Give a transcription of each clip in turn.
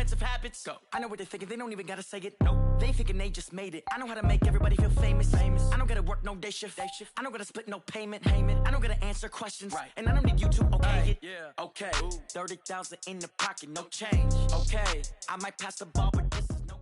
offensive habits. Go. I know what they're thinking, they don't even gotta say it. No, they thinking they just made it. I know how to make everybody feel famous. I don't gotta work no day shift. I don't gotta split no payment. I don't gotta answer questions. Right. And I don't need you to okay it. Yeah. Okay. 30,000 in the pocket, no change. Okay. I might pass the ball, but this is no.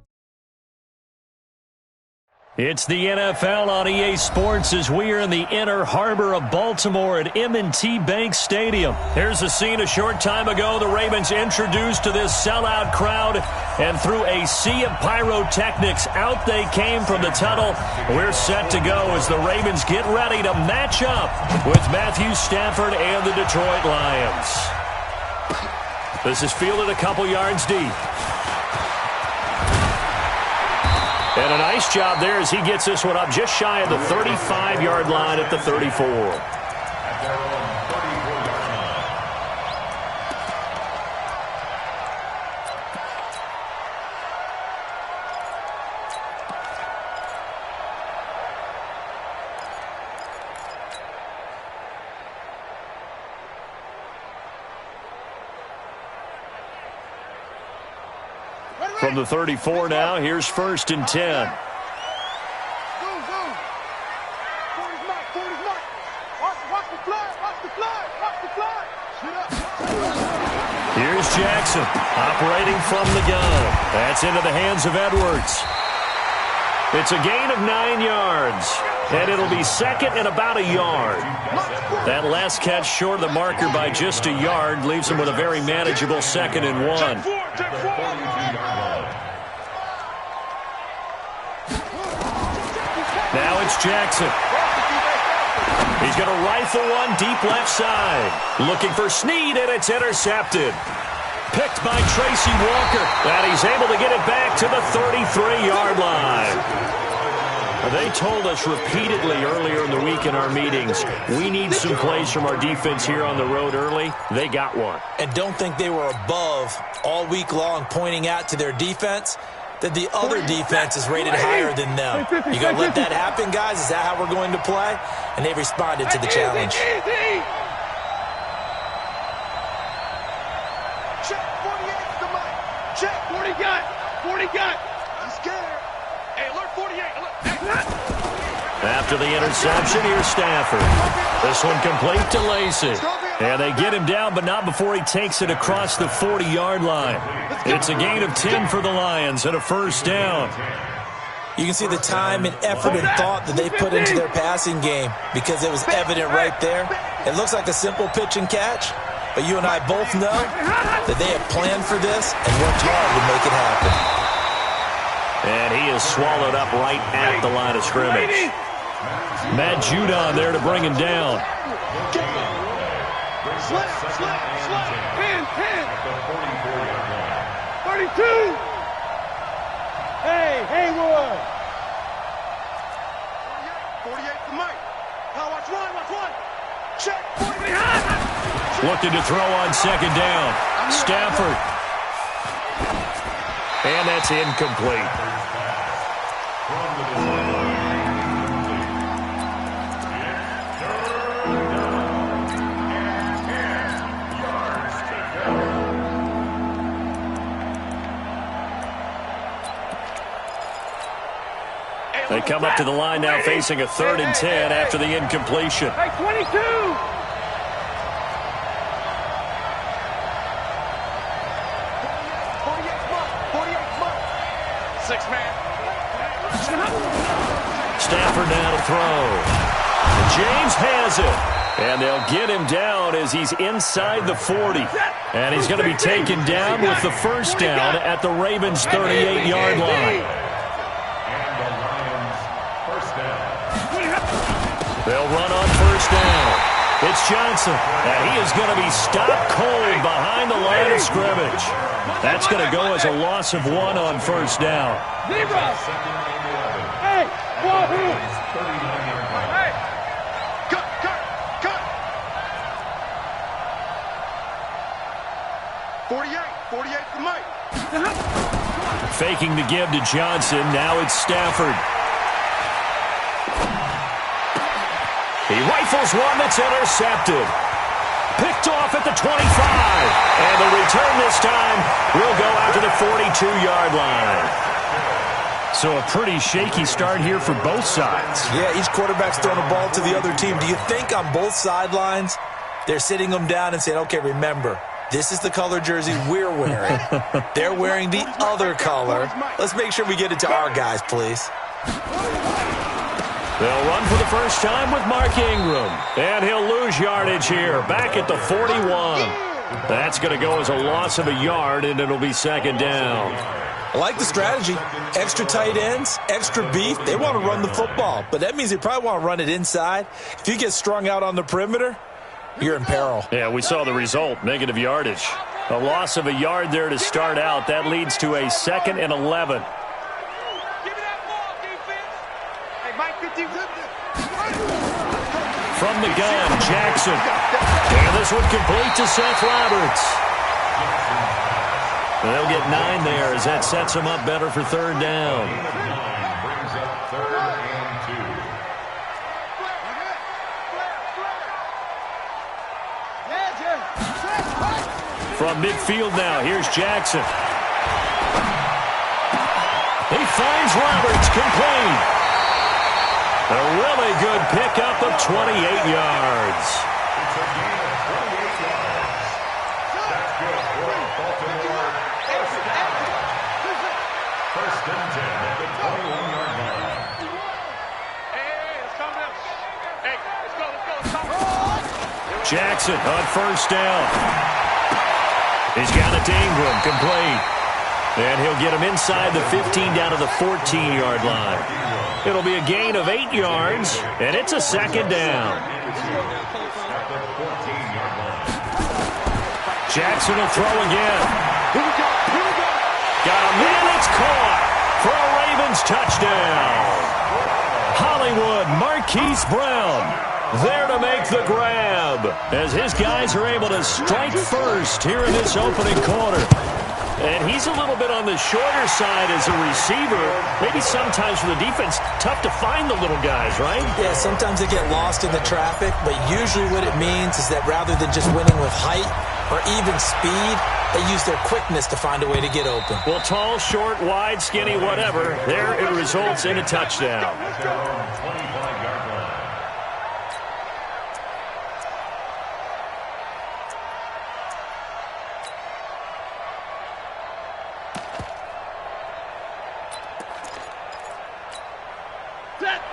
It's the NFL on EA Sports as we are in the inner harbor of Baltimore at M&T Bank Stadium. Here's a scene a short time ago. The Ravens introduced to this sellout crowd, and through a sea of pyrotechnics, out they came from the tunnel. We're set to go as the Ravens get ready to match up with Matthew Stafford and the Detroit Lions. This is fielded a couple yards deep. And a nice job there as he gets this one up just shy of the 35-yard line at the 34. From the 34 now, here's 1st and 10. Here's Jackson, operating from the gun. That's into the hands of Edwards. It's a gain of 9 yards, and it'll be second and about a yard. That last catch short of the marker by just a yard leaves him with a very manageable 2nd and 1. Now it's Jackson. He's going to rifle one deep left side. Looking for Snead, and it's intercepted. Picked by Tracy Walker. And he's able to get it back to the 33-yard line. They told us repeatedly earlier in the week in our meetings, we need some plays from our defense here on the road early. They got one. And don't think they were above all week long pointing out to their defense that the other defense is rated higher than them. You going to let that happen, guys? Is that how we're going to play? And they responded to the challenge. Check 48 the mic. Check 40 gun. 40 gun. I'm scared. Hey, alert 48. Alert. After the interception, here's Stafford. This one complete to Lacey. And they get him down, but not before he takes it across the 40-yard line. It's a gain of 10 for the Lions and a 1st down. You can see the time and effort and thought that they put into their passing game because it was evident right there. It looks like a simple pitch and catch, but you and I both know that they have planned for this and worked hard to make it happen. And he is swallowed up right at the line of scrimmage. Matt Judon there to bring him down. Slip. Pin. 32. Hey, Haywood. 48 the mic. Now watch one. Check. 48. Looking to throw on 2nd down. Stafford. And that's incomplete. They come up to the line now facing a 3rd and 10 after the incompletion. Hey, 22! 6-man. Stafford now to throw. James has it. And they'll get him down as he's inside the 40. And he's going to be taken down with the 1st down at the Ravens' 38-yard line. They'll run on 1st down. It's Johnson, and he is going to be stopped cold behind the line of scrimmage. That's going to go as a loss of 1 on 1st down. Hey, Wahoo! Hey! Cut! 48 for Mike. Faking the give to Johnson. Now it's Stafford. He rifles one that's intercepted. Picked off at the 25. And the return this time will go out to the 40 32-yard line. So a pretty shaky start here for both sides. Yeah, each quarterback's throwing the ball to the other team. Do you think on both sidelines they're sitting them down and saying, okay, remember, this is the color jersey we're wearing. They're wearing the other color. Let's make sure we get it to our guys, please. They'll run for the first time with Mark Ingram. And he'll lose yardage here, back at the 41. That's going to go as a loss of a yard, and it'll be second down. I like the strategy. Extra tight ends, extra beef. They want to run the football, but that means they probably want to run it inside. If you get strung out on the perimeter, you're in peril. Yeah, we saw the result, negative yardage. A loss of a yard there to start out. That leads to a 2nd and 11. From the gun, Jackson. And this one complete to Seth Roberts. They'll get 9 there as that sets them up better for third down. From midfield now, here's Jackson. He finds Roberts, complete. A really good pickup of 28 yards. First and 10 at the 21-yard line. Hey, let's come up. Hey, let's go. Jackson on first down. He's got it to Ingram, complete. And he'll get him inside the 15 down to the 14-yard line. It'll be a gain of 8 yards, and it's a second down. Jackson will throw again. Got a man, it's caught for a Ravens touchdown. Hollywood Marquise Brown there to make the grab as his guys are able to strike first here in this opening quarter. And he's a little bit on the shorter side as a receiver. Maybe sometimes for the defense, tough to find the little guys, right? Yeah, sometimes they get lost in the traffic, but usually what it means is that rather than just winning with height or even speed, they use their quickness to find a way to get open. Well, tall, short, wide, skinny, whatever, there it results in a touchdown.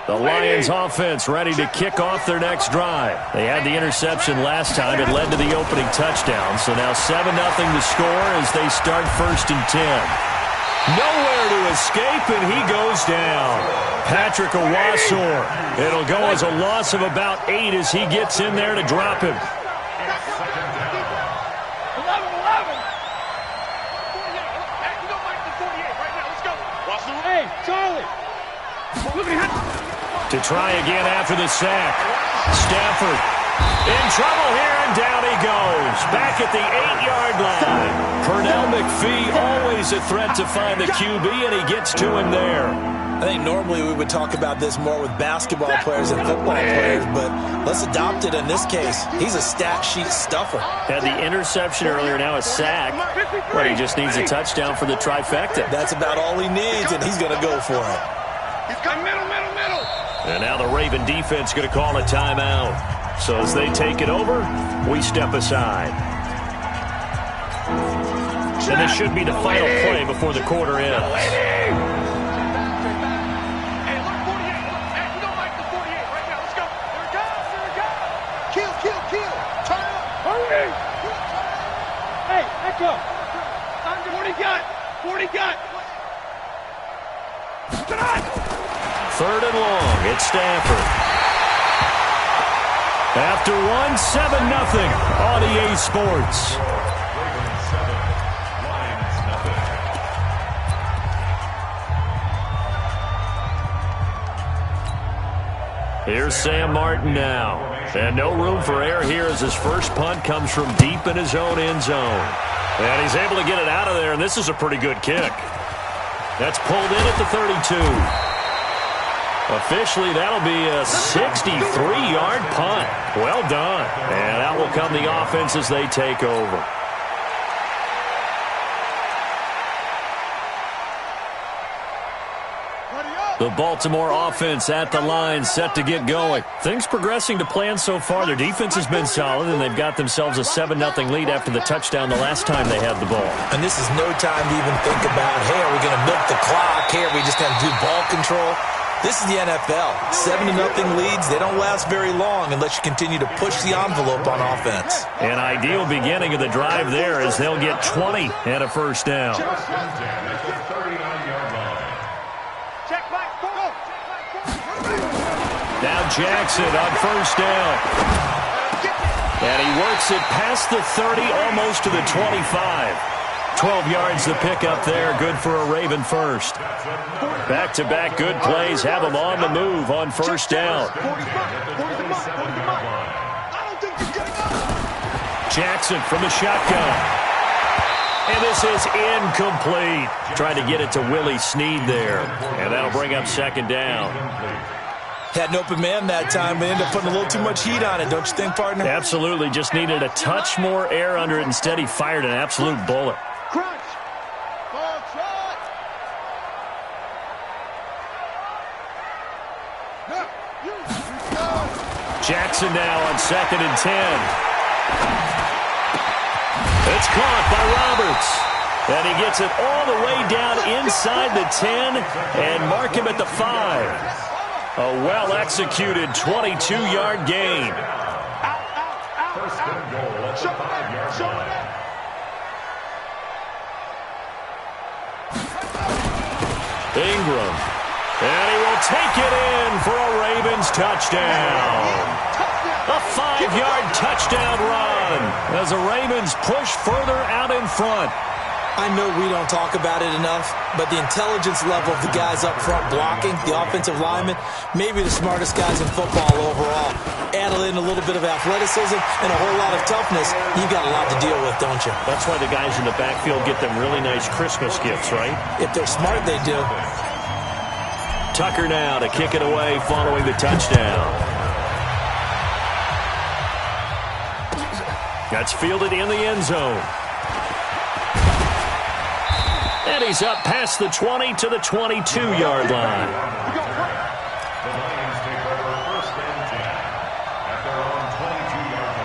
The Lions offense ready to kick off their next drive. They had the interception last time. It led to the opening touchdown. So now 7-0 to score as they start 1st and 10. Nowhere to escape, and he goes down. Patrick Owasor. It'll go as a loss of about 8 as he gets in there to drop him. Hey, Charlie. Look at him. To try again after the sack. Stafford in trouble here, and down he goes. Back at the 8-yard line. Pernell McPhee, always a threat to find the QB, and he gets to him there. I think normally we would talk about this more with basketball players and football players, but let's adopt it in this case. He's a stat sheet stuffer. Had the interception earlier, now a sack. Well, he just needs a touchdown for the trifecta. That's about all he needs, and he's going to go for it. He's got middle. And now the Raven defense going to call a timeout. So as they take it over, we step aside. And this should be the final play before the quarter ends. Hey, look, 48. Hey, we don't like the 48 right now. Let's go. There it goes. Kill. Turn up. Hurry. Hey, echo. 40 got. 3rd and long, it's Stafford. After 7-0 on EA Sports. Here's Sam Martin now. And no room for error here as his first punt comes from deep in his own end zone. And he's able to get it out of there, and this is a pretty good kick. That's pulled in at the 32. Officially, that'll be a 63-yard punt. Well done. And out will come the offense as they take over. The Baltimore offense at the line, set to get going. Things progressing to plan so far. Their defense has been solid, and they've got themselves a 7-0 lead after the touchdown the last time they had the ball. And this is no time to even think about, hey, are we going to milk the clock? Hey, are we just going to do ball control? This is the NFL. 7-0 leads, they don't last very long unless you continue to push the envelope on offense. An ideal beginning of the drive there as they'll get 20 and a first down. Now Jackson on first down. And he works it past the 30, almost to the 25. 12 yards the pickup there, good for a Raven first. Back-to-back good plays have him on the move on first down. Jackson from the shotgun. And this is incomplete. Trying to get it to Willie Snead there. And that'll bring up second down. Had an open man that time, but ended up putting a little too much heat on it, don't you think, partner? Absolutely. Just needed a touch more air under it. Instead, he fired an absolute bullet. Crunch. Ball shot. Jackson now on 2nd and 10. It's caught by Roberts. And he gets it all the way down inside the 10 and mark him at the 5. A well-executed 22-yard gain. First and goal at the 5-yard line. Ingram. And he will take it in for a Ravens touchdown. A 5-yard touchdown run as the Ravens push further out in front. I know we don't talk about it enough, but the intelligence level of the guys up front blocking, the offensive linemen, maybe the smartest guys in football overall. Add in a little bit of athleticism and a whole lot of toughness, you got a lot to deal with, don't you? That's why the guys in the backfield get them really nice Christmas gifts, right? If they're smart, they do. Tucker now to kick it away following the touchdown. That's fielded in the end zone. And he's up past the 20 to the 22-yard line. The Lions take over 1st and 10 at their own 22-yard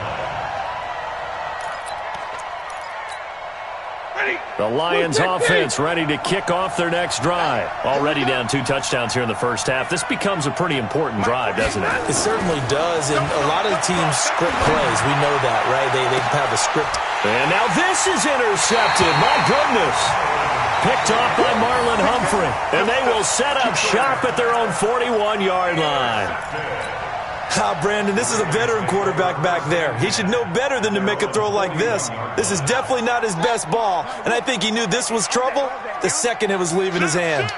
line. The Lions offense ready to kick off their next drive. Already down 2 touchdowns here in the first half. This becomes a pretty important drive, doesn't it? It certainly does, and a lot of the teams script plays. We know that, right? They have a script. And now this is intercepted. My goodness. Picked off by Marlon Humphrey. And they will set up shop at their own 41-yard line. Brandon, this is a veteran quarterback back there. He should know better than to make a throw like this. This is definitely not his best ball, and I think he knew this was trouble the second it was leaving his hand.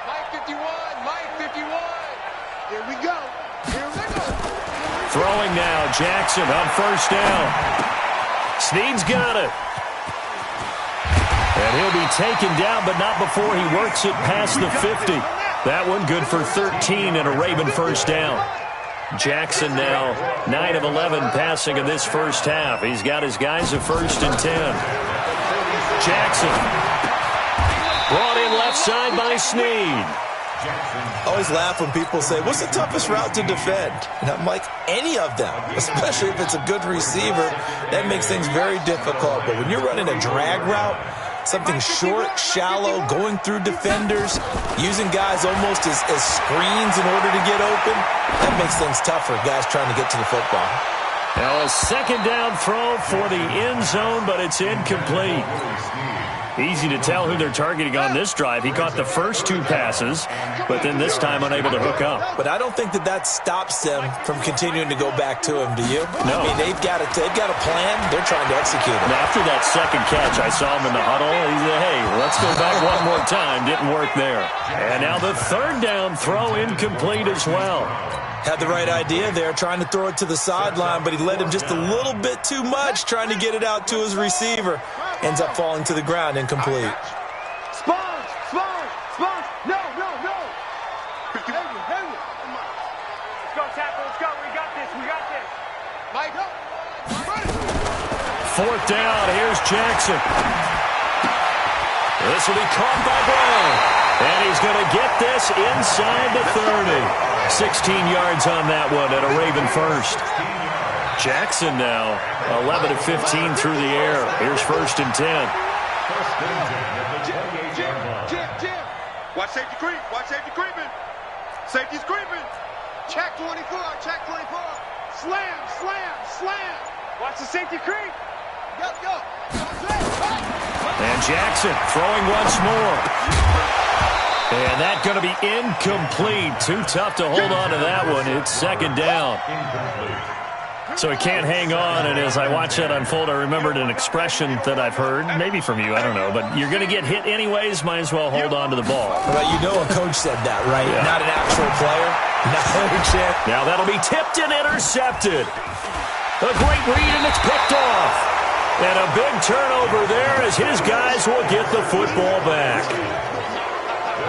Mike 51, Mike 51. Here we go. Here we go. Throwing now, Jackson on first down. Snead's got it. And he'll be taken down, but not before he works it past the 50. That one good for 13 and a Raven first down. Jackson now 9 of 11 passing in this first half. He's got his guys at 1st and 10. Jackson brought in left side by Snead. Always laugh when people say, what's the toughest route to defend? And I'm like, any of them, especially if it's a good receiver. That makes things very difficult. But when you're running a drag route, something short, shallow, going through defenders, using guys almost as screens in order to get open, that makes things tougher, guys trying to get to the football. Now a second down throw for the end zone, but it's incomplete. Easy to tell who they're targeting on this drive. He caught the first 2 passes, but then this time unable to hook up. But I don't think that stops them from continuing to go back to him, do you? No. I mean, they've got a plan. They're trying to execute it. And after that second catch, I saw him in the huddle. He said, hey, let's go back one more time. Didn't work there. And now the third down throw incomplete as well. Had the right idea there, trying to throw it to the sideline, but he led him just a little bit too much, trying to get it out to his receiver. Ends up falling to the ground, incomplete. Sponge! No! Let's go, Tapper, let's go. We got this. Mike, Fourth down, here's Jackson. This will be caught by Brown. And he's going to get this inside the 30. 16 yards on that one and a Raven first. Jackson now 11 of 15 through the air. Here's 1st and 10. Jim. Watch safety creep. Watch safety creeping. Safety's creeping. Check 24. Check 24. Slam. Watch the safety creep. Go. And Jackson throwing once more. And that's going to be incomplete. Too tough to hold on to that one. It's 2nd down. So he can't hang on, and as I watch that unfold, I remembered an expression that I've heard, maybe from you, I don't know, but you're going to get hit anyways, might as well hold on to the ball. Well, you know a coach said that, right? Yeah. Not an actual player. Not a chance. Now that'll be tipped and intercepted. A great read, and it's picked off. And a big turnover there as his guys will get the football back.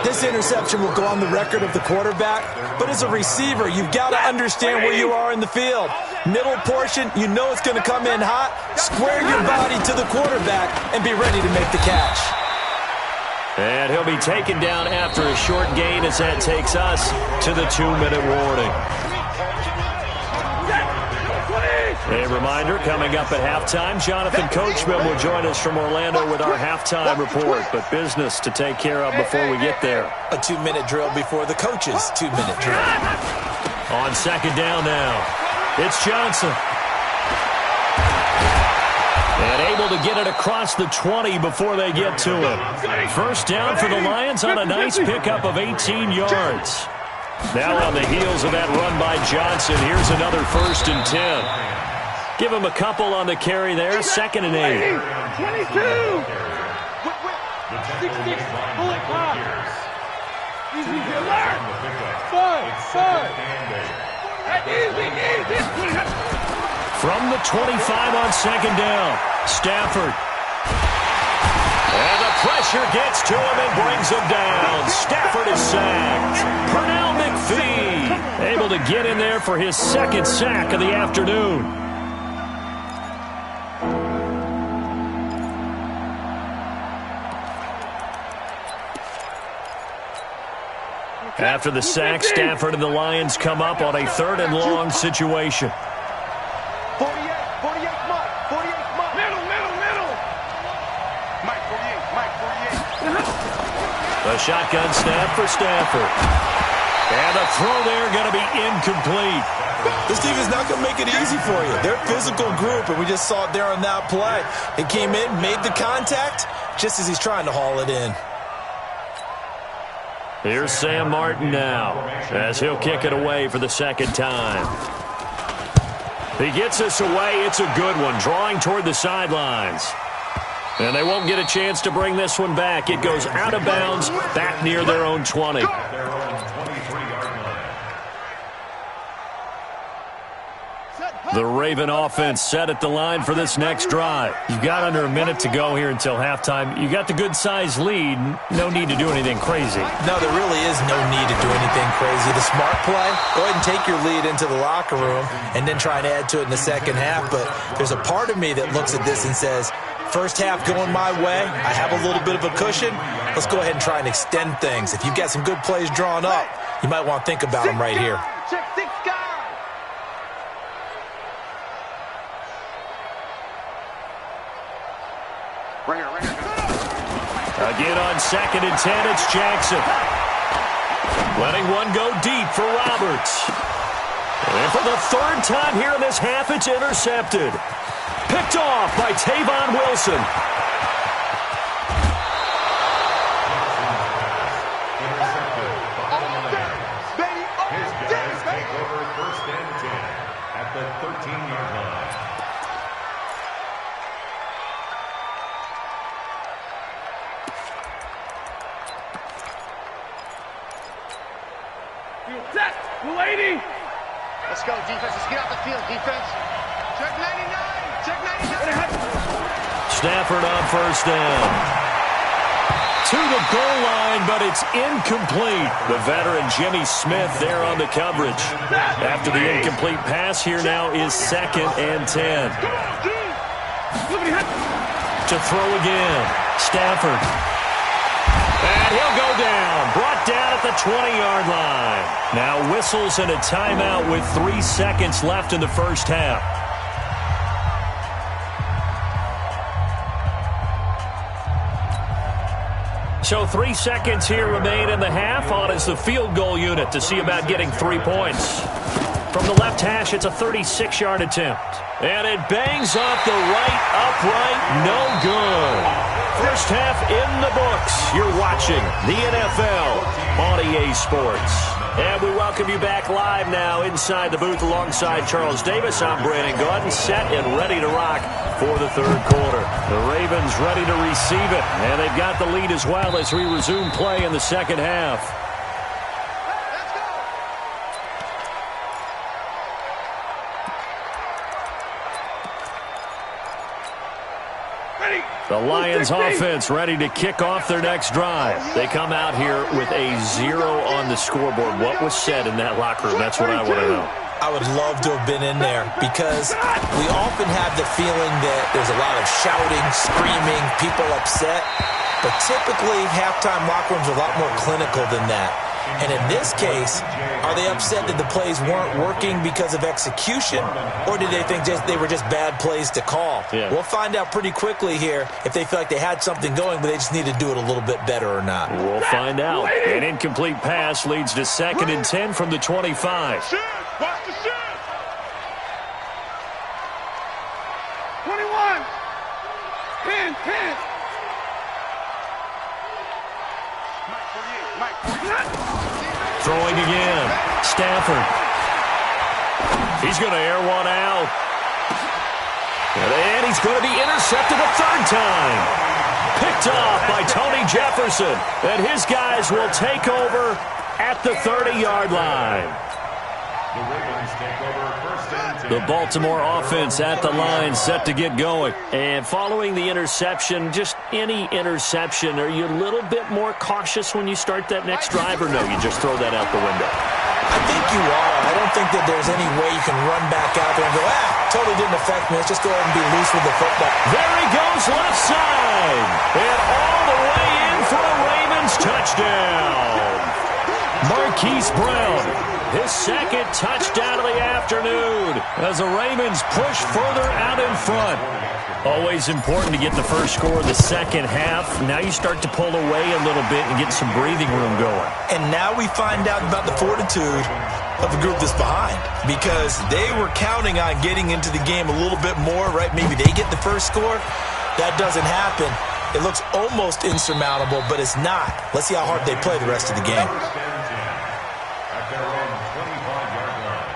This interception will go on the record of the quarterback, but as a receiver, you've got to understand where you are in the field. Middle portion, you know it's going to come in hot. Square your body to the quarterback and be ready to make the catch. And he'll be taken down after a short gain as that takes us to the 2-minute warning. A reminder, coming up at halftime, Jonathan Coachman will join us from Orlando with our halftime report, but business to take care of before we get there. A 2-minute drill before the coach's 2-minute drill. On 2nd down now, it's Johnson. And able to get it across the 20 before they get to it. 1st down for the Lions on a nice pickup of 18 yards. Now on the heels of that run by Johnson, here's another 1st and 10. Give him a couple on the carry there. 2nd and 8. 22. 6-6. Bullet pop. Easy killer. 5. Easy. From the 25 on 2nd down, Stafford. And the pressure gets to him and brings him down. Stafford is sacked. Pernell McPhee able to get in there for his 2nd sack of the afternoon. After the sack, Stafford and the Lions come up on a 3rd and long situation. 48, Mike. 48, Mike. Middle. Mike, 48. A shotgun snap for Stafford. And the throw there going to be incomplete. This team is not going to make it easy for you. They're a physical group, and we just saw it there on that play. It came in, made the contact, just as he's trying to haul it in. Here's Sam Martin now, as he'll kick it away for the 2nd time. He gets us away. It's a good one, drawing toward the sidelines. And they won't get a chance to bring this one back. It goes out of bounds, back near their own 20. The Raven offense set at the line for this next drive. You've got under a minute to go here until halftime. You got the good-sized lead. No need to do anything crazy. No, there really is no need to do anything crazy. The smart play, go ahead and take your lead into the locker room and then try and add to it in the 2nd half. But there's a part of me that looks at this and says, first half going my way, I have a little bit of a cushion. Let's go ahead and try and extend things. If you've got some good plays drawn up, you might want to think about them right here. Check 6 guys. Right here. Again on 2nd and 10, it's Jackson. Letting one go deep for Roberts. And for the 3rd time here in this half, it's intercepted. Picked off by Tavon Wilson. Takeover 1st and 10 at the 13-yard line. Set. 280. Let's go, defense. Let's get off the field, defense. Check 99. Check 99. Stafford on 1st down. To the goal line, but it's incomplete. The veteran Jimmy Smith there on the coverage. After the incomplete pass, here now is 2nd and 10. To throw again. Stafford. And he'll go down. Brought down at the 20-yard line. Now whistles and a timeout with 3 seconds left in the first half. So 3 seconds here remain in the half. On is the field goal unit to see about getting 3 points. From the left hash, it's a 36-yard attempt. And it bangs off the right upright. No good. First half in the books. You're watching the NFL on EA Sports. And we welcome you back live now inside the booth alongside Charles Davis. I'm Brandon Gordon, set and ready to rock for the third quarter. The Ravens ready to receive it, and they've got the lead as well as we resume play in the second half. The Lions offense ready to kick off their next drive. They come out here with a 0 on the scoreboard. What was said in that locker room? That's what I want to know. I would love to have been in there because we often have the feeling that there's a lot of shouting, screaming, people upset. But typically, halftime locker rooms are a lot more clinical than that. And in this case, are they upset that the plays weren't working because of execution, or did they think they were just bad plays to call? Yeah. We'll find out pretty quickly here if they feel like they had something going, but they just need to do it a little bit better or not. We'll find out. An incomplete pass leads to 2nd and 10 from the 25. Watch the shit. 21. 10. Throwing again. Stafford. He's going to air one out. And he's going to be intercepted a third time. Picked off by Tony Jefferson. And his guys will take over at the 30-yard line. The Ravens take over first and 10. The Baltimore offense at the line set to get going. And following the interception, just any interception, are you a little bit more cautious when you start that next drive, or no, you just throw that out the window? I think you are. I don't think that there's any way you can run back out there and go, totally didn't affect me. Let's just go ahead and be loose with the football. There he goes, left side. And all the way in for a Ravens touchdown. Marquise Brown, his second touchdown of the afternoon as the Ravens push further out in front. Always important to get the first score of the second half. Now you start to pull away a little bit and get some breathing room going. And now we find out about the fortitude of the group that's behind, because they were counting on getting into the game a little bit more, right? Maybe they get the first score. That doesn't happen. It looks almost insurmountable, but it's not. Let's see how hard they play the rest of the game. At their own 25-yard line.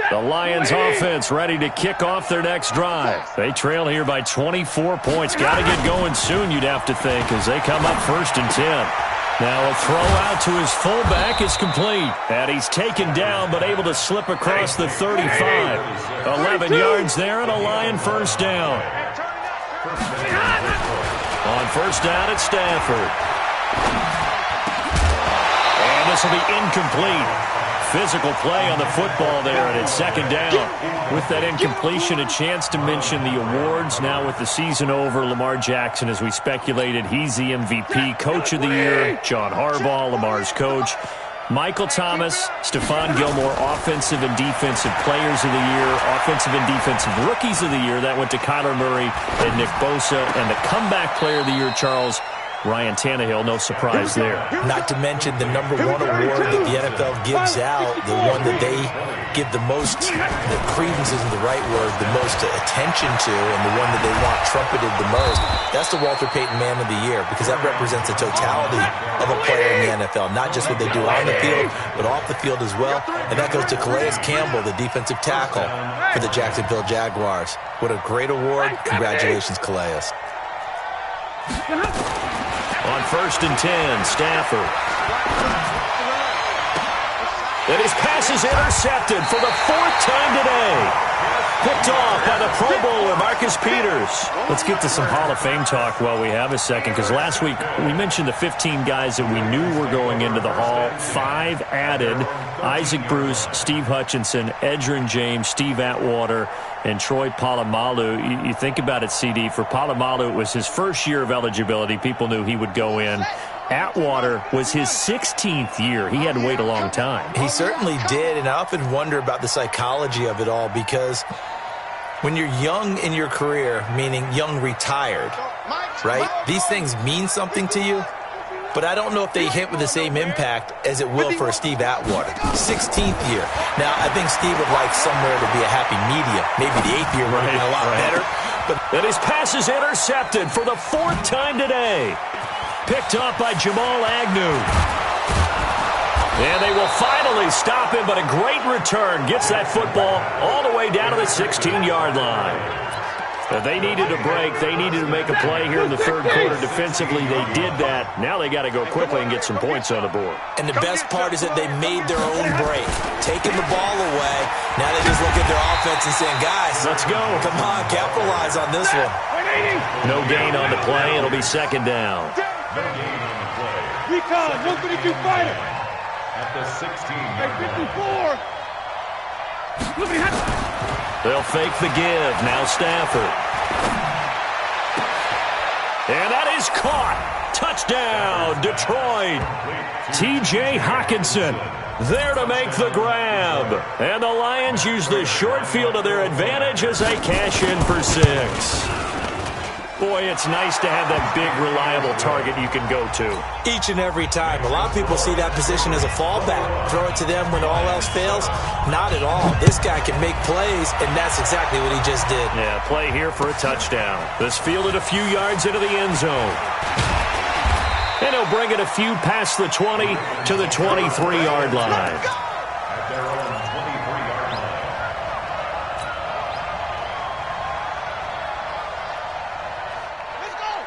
The Lions offense ready to kick off their next drive. They trail here by 24 points. Got to get going soon, you'd have to think, as they come up 1st and 10. Now a throw out to his fullback is complete. And he's taken down but able to slip across the 35. 11 yards there and a Lion first down. On first down, it's Stafford. And this will be incomplete. Physical play on the football there, and it's 2nd down. With that incompletion, a chance to mention the awards. Now with the season over, Lamar Jackson, as we speculated, he's the MVP, Coach of the Year. John Harbaugh, Lamar's coach. Michael Thomas, Stephon Gilmore, Offensive and Defensive Players of the Year, Offensive and Defensive Rookies of the Year. That went to Kyler Murray and Nick Bosa. And the Comeback Player of the Year, Charles, Ryan Tannehill, no surprise there. Not to mention the #1 award that the NFL gives out, the one that they give the most, the credence isn't the right word, the most attention to, and the one that they want trumpeted the most. That's the Walter Payton Man of the Year, because that represents the totality of a player in the NFL, not just what they do on the field, but off the field as well. And that goes to Calais Campbell, the defensive tackle for the Jacksonville Jaguars. What a great award. Congratulations, Calais. On 1st and 10, Stafford. And his pass is intercepted for the 4th time today. Picked off by the Pro Bowler, Marcus Peters. Let's get to some Hall of Fame talk while we have a second, because last week we mentioned the 15 guys that we knew were going into the Hall. 5 added: Isaac Bruce, Steve Hutchinson, Edgerrin James, Steve Atwater, and Troy Polamalu. You think about it, CD. For Polamalu, it was his first year of eligibility. People knew he would go in. Atwater was his 16th year. He had to wait a long time. He certainly did, and I often wonder about the psychology of it all, because when you're young in your career, meaning young retired, right, these things mean something to you, but I don't know if they hit with the same impact as it will for a Steve Atwater. 16th year. Now, I think Steve would like somewhere to be a happy medium. Maybe the 8th year would have been a lot better. And his pass is intercepted for the 4th time today. Picked up by Jamal Agnew. And they will finally stop him, but a great return gets that football all the way down to the 16-yard line. They needed a break. They needed to make a play here in the 3rd quarter. Defensively, they did that. Now they got to go quickly and get some points on the board. And the best part is that they made their own break, taking the ball away. Now they just look at their offense and saying, guys, let's go. Come on, capitalize on this one. No gain on the play. It'll be 2nd down. No gain on the play. Recon, 132 fighter. At the 16. Hey, 54. Look at him. They'll fake the give. Now Stafford. And that is caught. Touchdown, Detroit. T.J. Hockenson there to make the grab. And the Lions use the short field to their advantage as they cash in for 6. Boy, it's nice to have that big, reliable target you can go to. Each and every time. A lot of people see that position as a fallback. Throw it to them when all else fails. Not at all. This guy can make plays, and that's exactly what he just did. Yeah, play here for a touchdown. This fielded a few yards into the end zone. And he'll bring it a few past the 20 to the 23-yard line. At their own 23-yard line.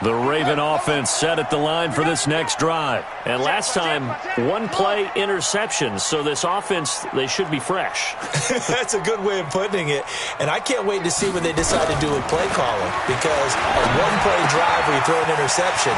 The Raven offense set at the line for this next drive. And last time, 1-play interception. So this offense, they should be fresh. That's a good way of putting it. And I can't wait to see what they decide to do with play calling. Because a 1-play drive where you throw an interception,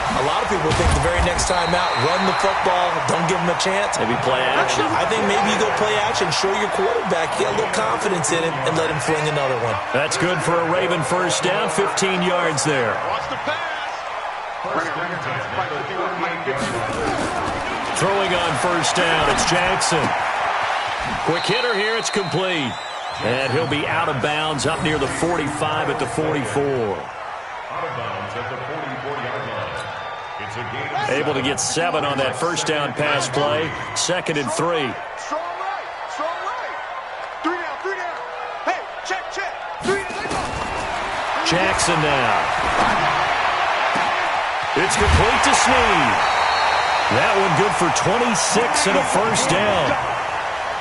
a lot of people think the very next time out, run the football, don't give them a chance. Maybe play action. I think maybe you go play action, show your quarterback, get a little confidence in him, and let him fling another one. That's good for a Raven first down, 15 yards there. Watch the pass. Throwing on first down, it's Jackson. Quick hitter here, it's complete. And he'll be out of bounds up near the 45 at the 44. Out of bounds at the 44-yard line. It's a gain of Able to get 7 on that first down pass play. 2nd and 3. Strong right. Strong right. 3 down. 3 down. Hey, check. 3 down. Jackson now. It's complete to Snead. That one good for 26 and a first down.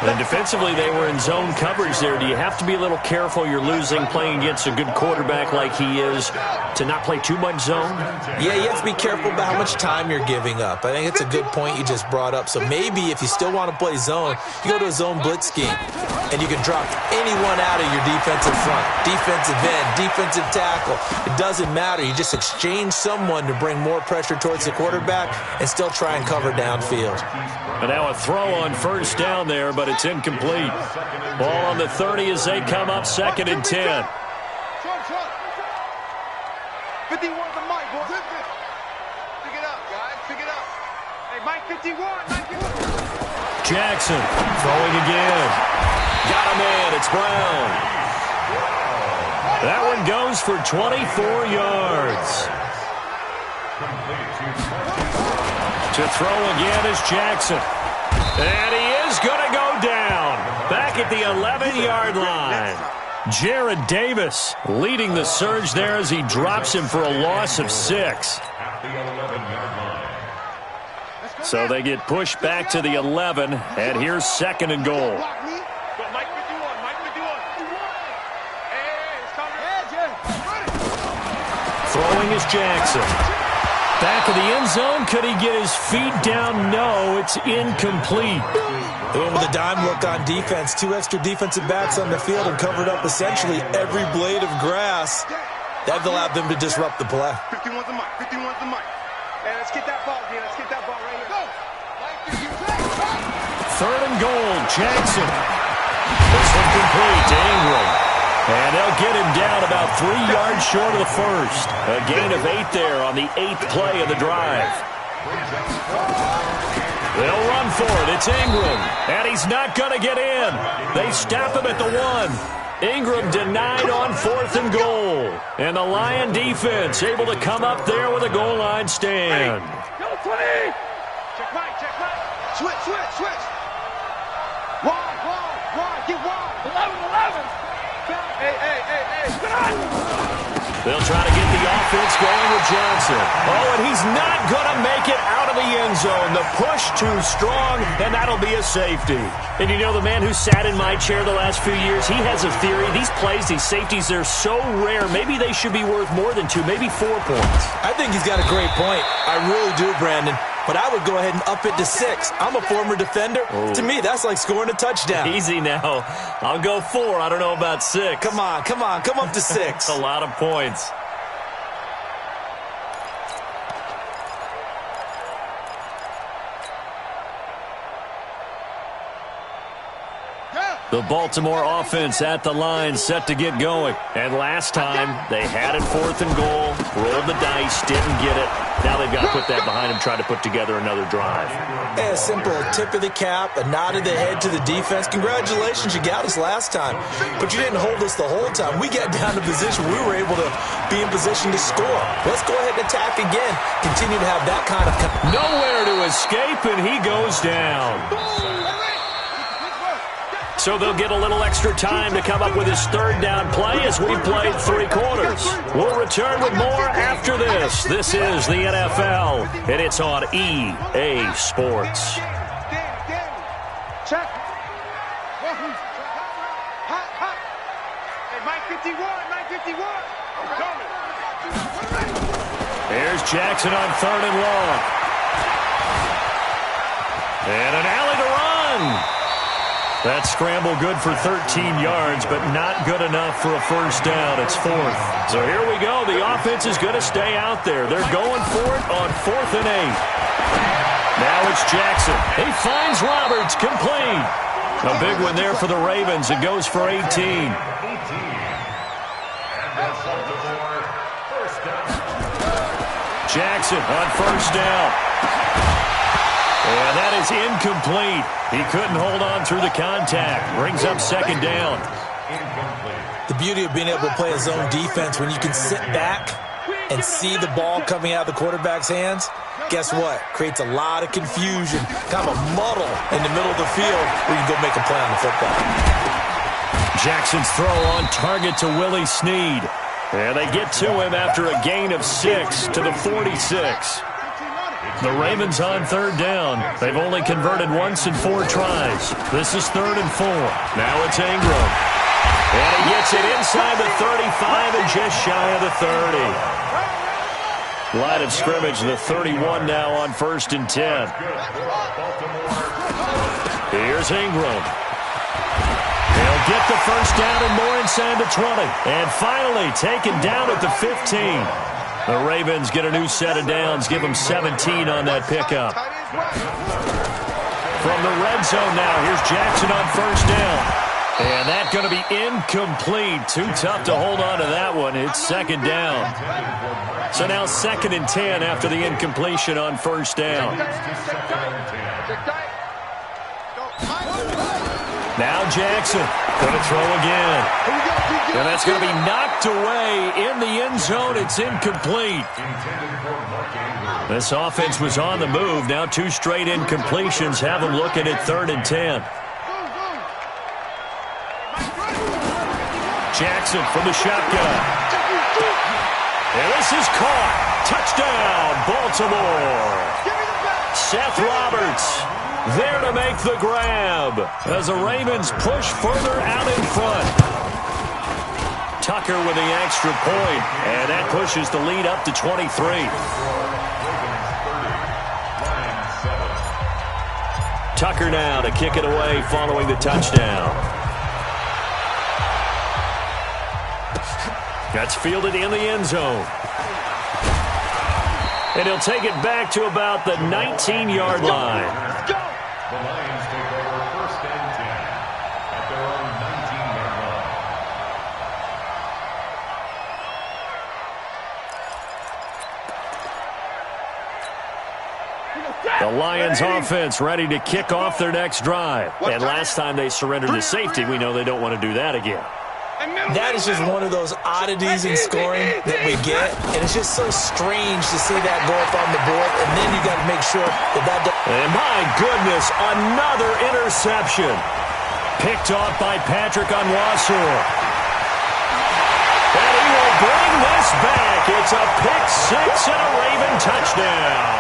And defensively, they were in zone coverage there. Do you have to be a little careful? You're losing, playing against a good quarterback like he is, to not play too much zone? Yeah, you have to be careful about how much time you're giving up. I think it's a good point you just brought up. So maybe if you still want to play zone, you go to a zone blitz scheme, and you can drop anyone out of your defensive front, defensive end, defensive tackle. It doesn't matter. You just exchange someone to bring more pressure towards the quarterback and still try and cover downfield. And now a throw on first down there, but it's incomplete. Ball on the 30 as they come up 2nd and 10. Trump. 51 to Mike, boys. Pick it up, guys. Pick it up. Hey, Mike 51. Mike 51. Jackson throwing again. Got a man. It's Brown. That one goes for 24 yards. To throw again is Jackson. And he is going to go down. Back at the 11-yard line. Jared Davis leading the surge there as he drops him for a loss of 6. at the 11-yard line. So they get pushed back to the 11, and here's 2nd and goal. Mike 51. Mike 51. Hey, it's coming. Throwing is Jackson. Back of the end zone. Could he get his feet down? No, it's incomplete. They went with a dime look on defense. 2 extra defensive backs on the field and covered up essentially every blade of grass. That allowed them to disrupt the play. 51's the mic. 51's the mic. Hey, let's get that ball again. Let's get that ball right here. Go. 3rd and goal. Jackson. This one complete to Ingram. And they'll get him down about 3 yards short of the first. A gain of 8 there on the 8th play of the drive. They'll run for it. It's Ingram. And he's not going to get in. They stop him at the 1. Ingram denied on 4th and goal. And the Lion defense able to come up there with a goal line stand. Go 20. Check right. Switch. Wide. Get wide. 11. Hey. Get on. They'll try to get the offense going with Johnson. Oh, and he's not going to make it out of the end zone. The push too strong, and that'll be a safety. And you know, the man who sat in my chair the last few years, he has a theory. These plays, these safeties, they're so rare. Maybe they should be worth more than 2, maybe 4 points. I think he's got a great point. I really do, Brandon. But I would go ahead and up it to 6. I'm a former defender. Oh. To me, that's like scoring a touchdown. Easy now. I'll go 4. I don't know about 6. Come on. Come up to 6. A lot of points. The Baltimore offense at the line, set to get going. And last time, they had it 4th and goal, rolled the dice, didn't get it. Now they've got to put that behind them, try to put together another drive. Yeah, a simple tip of the cap, a nod of the head to the defense. Congratulations, you got us last time. But you didn't hold us the whole time. We got down to position. We were able to be in position to score. Let's go ahead and attack again. Continue to have that kind of... Nowhere to escape, and he goes down. So they'll get a little extra time to come up with his 3rd down play as we've played 3 quarters. We'll return with more after this. This is the NFL, and it's on EA Sports. Check. Hot. Hey, Mike 51. Here's Jackson on 3rd and long. And an alley to run. That scramble good for 13 yards, but not good enough for a first down. It's 4th. So here we go. The offense is going to stay out there. They're going for it on 4th and 8. Now it's Jackson. He finds Roberts, complete. A big one there for the Ravens. It goes for 18. Jackson on 1st down. And that is incomplete. He couldn't hold on through the contact. Brings up 2nd down. The beauty of being able to play a zone defense when you can sit back and see the ball coming out of the quarterback's hands, guess what? Creates a lot of confusion, kind of a muddle in the middle of the field where you can go make a play on the football. Jackson's throw on target to Willie Snead. And they get to him after a gain of 6 to the 46. The Ravens on 3rd down. They've only converted once in 4 tries. This is 3rd and 4. Now it's Ingram. And he gets it inside the 35 and just shy of the 30. Line of scrimmage, the 31 now on 1st and 10. Here's Ingram. He'll get the first down and more inside the 20. And finally taken down at the 15. The Ravens get a new set of downs, give them 17 on that pickup. From the red zone now, here's Jackson on 1st down. And that's going to be incomplete. Too tough to hold on to that one. It's 2nd down. So now 2nd and 10 after the incompletion on 1st down. Now Jackson going to throw again. And that's going to be knocked away in the end zone. It's incomplete. This offense was on the move. Now 2 straight incompletions have them looking at 3rd and 10. Jackson from the shotgun. And this is caught. Touchdown, Baltimore. Seth Roberts there to make the grab as the Ravens push further out in front. Tuck Tucker with the extra point, and that pushes the lead up to 23. Tucker now to kick it away following the touchdown. That's fielded in the end zone. And he'll take it back to about the 19-yard line. The Lions take over 1st and 10 at their own 19-yard line. The Lions offense ready to kick off their next drive. And last time they surrendered to safety, we know they don't want to do that again. That is just one of those oddities in scoring that we get, and it's just so strange to see that go up on the board, and then you got to make sure that And my goodness, another interception. Picked off by Patrick Onwuasor. And he will bring this back. It's a pick six and a Raven touchdown.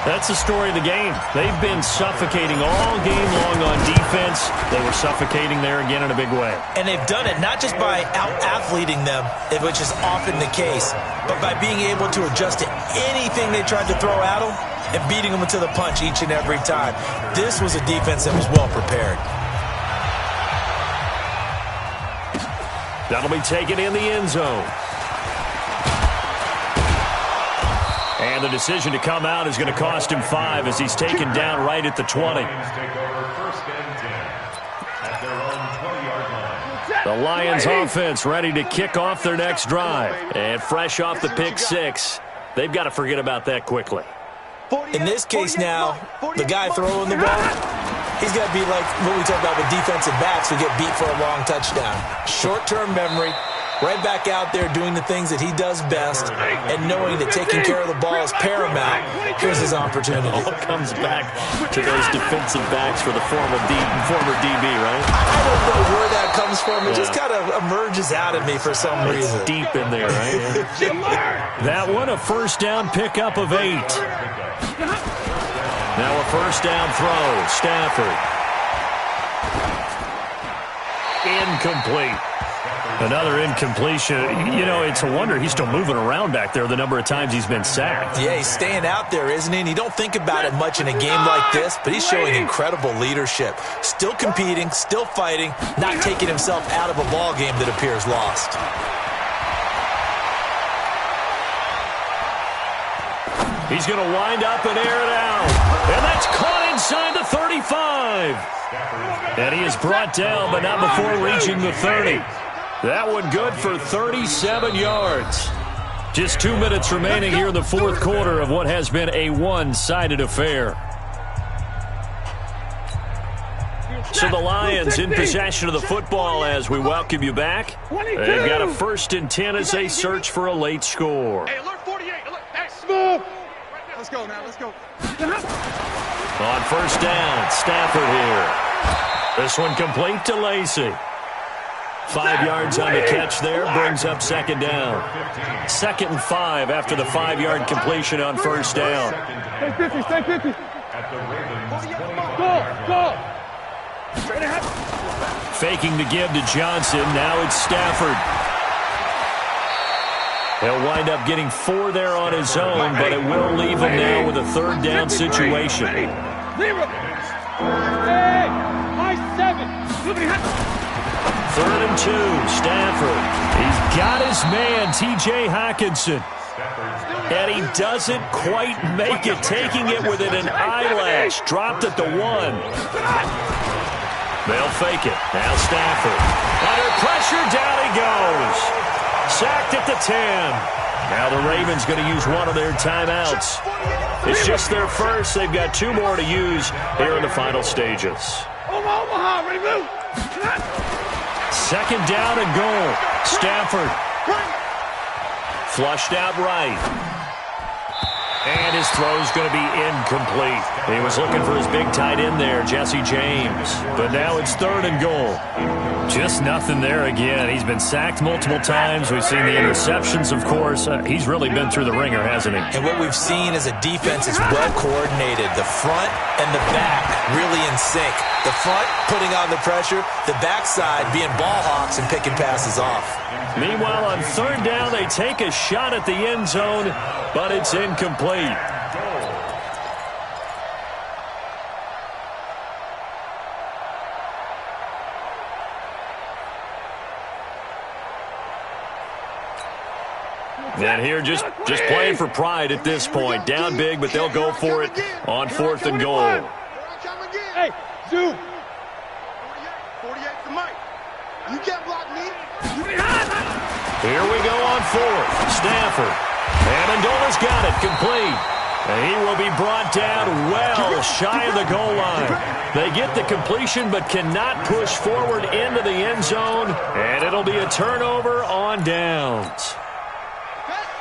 That's the story of the game. They've been suffocating all game long on defense. They were suffocating there again in a big way. And they've done it not just by out-athleting them, which is often the case, but by being able to adjust to anything they tried to throw at them and beating them to the punch each and every time. This was a defense that was well prepared. That'll be taken in the end zone. And the decision to come out is going to cost him 5 as he's taken down right at the 20. The Lions offense ready to kick off their next drive. And fresh off the pick six, they've got to forget about that quickly. In this case now, the guy throwing the ball, he's got to be like what we talk about with defensive backs who get beat for a long touchdown. Short-term memory. Right back out there doing the things that he does best and knowing that taking care of the ball is paramount. Here's his opportunity. It all comes back to those defensive backs for the former DB, right? I don't know where that comes from. It just kind of emerges out of me for some reason. It's deep in there, right? That one, a first down pickup of 8. Now a first down throw. Stafford. Incomplete. Another incompletion. You know, it's a wonder he's still moving around back there the number of times he's been sacked. Yeah, he's staying out there, isn't he? And you don't think about it much in a game like this, but he's showing incredible leadership. Still competing, still fighting, not taking himself out of a ball game that appears lost. He's going to wind up and air it out. And that's caught inside the 35. And he is brought down, but not before reaching the 30. That one good for 37 yards. Just 2 minutes remaining here in the fourth quarter of what has been a one-sided affair. So the Lions in possession of the football as we welcome you back. They've got a 1st and 10 as they search for a late score. Hey, alert 48. Alert. Hey, smooth. Let's go now. Let's go. On first down, Stafford here. This one complete to Lacy. 5 yards on the catch there, brings up second down. 2nd and 5 after the 5-yard completion on first down. Stay 50, stay 50. Go. Faking the give to Johnson, now it's Stafford. He'll wind up getting 4 there on his own, but it will leave him now with a 3rd down situation. 0. Hey, my 7. 3rd and 2, Stafford. He's got his man, T.J. Hockenson. And he doesn't quite make it, taking it within an eyelash. Dropped at the 1. They'll fake it. Now Stafford. Under pressure, down he goes. Sacked at the 10. Now the Ravens going to use one of their timeouts. It's just their first. They've got 2 more to use here in the final stages. Omaha, ready, move. 2nd down and goal. Stafford. Flushed out right. And his throw's going to be incomplete. He was looking for his big tight end there, Jesse James. But now it's 3rd and goal. Just nothing there again. He's been sacked multiple times. We've seen the interceptions, of course. He's really been through the ringer, hasn't he? And what we've seen is a defense is well coordinated. The front and the back really in sync. The front putting on the pressure, the backside being ball hawks and picking passes off. Meanwhile, on 3rd down, they take a shot at the end zone, but it's incomplete. And here just playing for pride at this point. Down big, but they'll go for it on 4th and goal. Hey, Zoo. 48 to Mike. You can't block me. Here we go on 4th. Stafford. Amendola's got it. Complete. And he will be brought down well shy of the goal line. They get the completion but cannot push forward into the end zone. And it'll be a turnover on downs.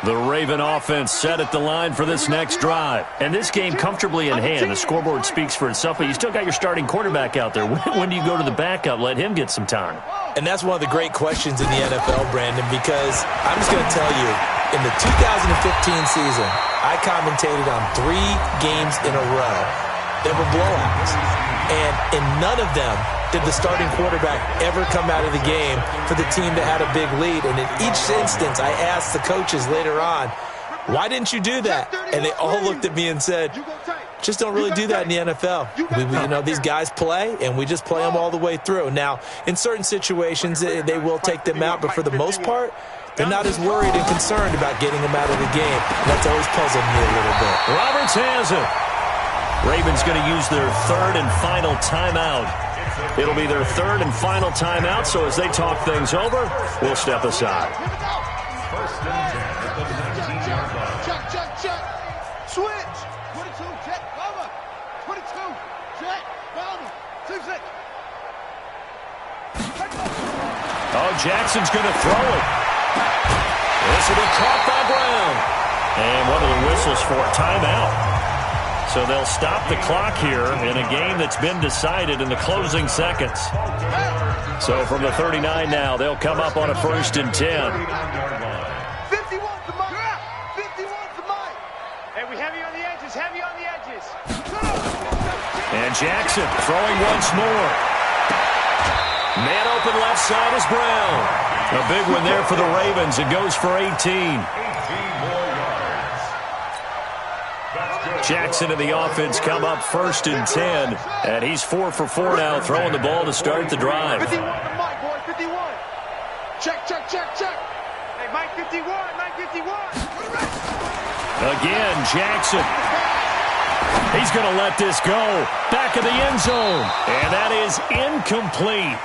The Raven offense set at the line for this next drive. And this game comfortably in hand. The scoreboard speaks for itself, but you still got your starting quarterback out there. When do you go to the backup? Let him get some time. And that's one of the great questions in the NFL, Brandon, because I'm just going to tell you, in the 2015 season, I commentated on 3 games in a row. There were blowouts. And in none of them did the starting quarterback ever come out of the game for the team that had a big lead. And in each instance, I asked the coaches later on, why didn't you do that? And they all looked at me and said, just don't really do that in the NFL. You know, these guys play, and we just play them all the way through. Now, in certain situations, they will take them out, but for the most part, they're not as worried and concerned about getting them out of the game. And that's always puzzled me a little bit. Roberts has it. Ravens going to use their 3rd and final timeout. It'll be their 3rd and final timeout, so as they talk things over, we'll step aside. Check. Switch. 22, check, over. 22, check, over. 2-6. Oh, Jackson's going to throw it. This will be caught by Brown. And one of the whistles for a timeout. So they'll stop the clock here in a game that's been decided in the closing seconds. So from the 39 now, they'll come up on a 1st and 10. 51 to Mike. 51 to Mike. Hey, we heavy on the edges, And Jackson throwing once more. Man open left side is Brown. A big one there for the Ravens. It goes for 18. Jackson and the offense come up 1st and 10. And he's 4 for 4 now, throwing the ball to start the drive. 51 to Mike, boy, 51. Check. Hey, Mike 51, Mike 51. Again, Jackson. He's going to let this go. Back of the end zone. And that is incomplete.